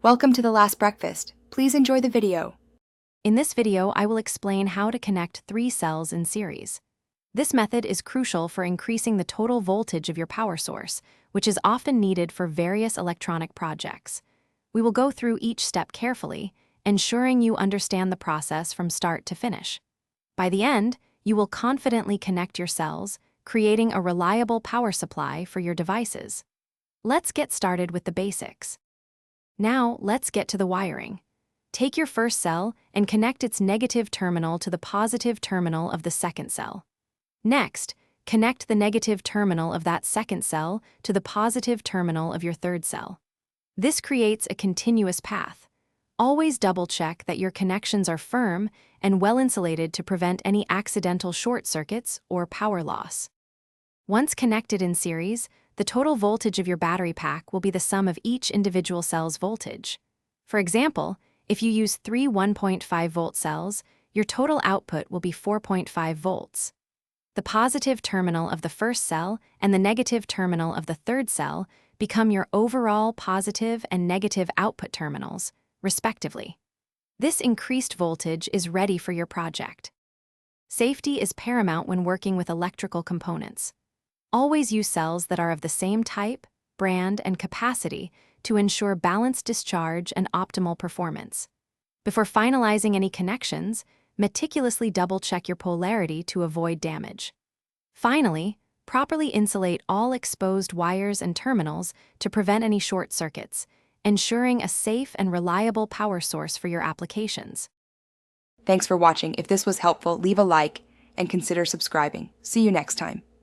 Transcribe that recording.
Welcome to the last breakfast. Please enjoy the video. In this video, I will explain how to connect 3 cells in series. This method is crucial for increasing the total voltage of your power source, which is often needed for various electronic projects. We will go through each step carefully, ensuring you understand the process from start to finish. By the end, you will confidently connect your cells, creating a reliable power supply for your devices. Let's get started with the basics. Now, let's get to the wiring. Take your first cell and connect its negative terminal to the positive terminal of the second cell. Next, connect the negative terminal of that second cell to the positive terminal of your third cell. This creates a continuous path. Always double-check that your connections are firm and well-insulated to prevent any accidental short circuits or power loss. Once connected in series, the total voltage of your battery pack will be the sum of each individual cell's voltage. For example, if you use 3 1.5-volt cells, your total output will be 4.5 volts. The positive terminal of the first cell and the negative terminal of the third cell become your overall positive and negative output terminals, respectively. This increased voltage is ready for your project. Safety is paramount when working with electrical components. Always use cells that are of the same type, brand, and capacity to ensure balanced discharge and optimal performance. Before finalizing any connections, meticulously double-check your polarity to avoid damage. Finally, properly insulate all exposed wires and terminals to prevent any short circuits, ensuring a safe and reliable power source for your applications. Thanks for watching. If this was helpful, leave a like and consider subscribing. See you next time.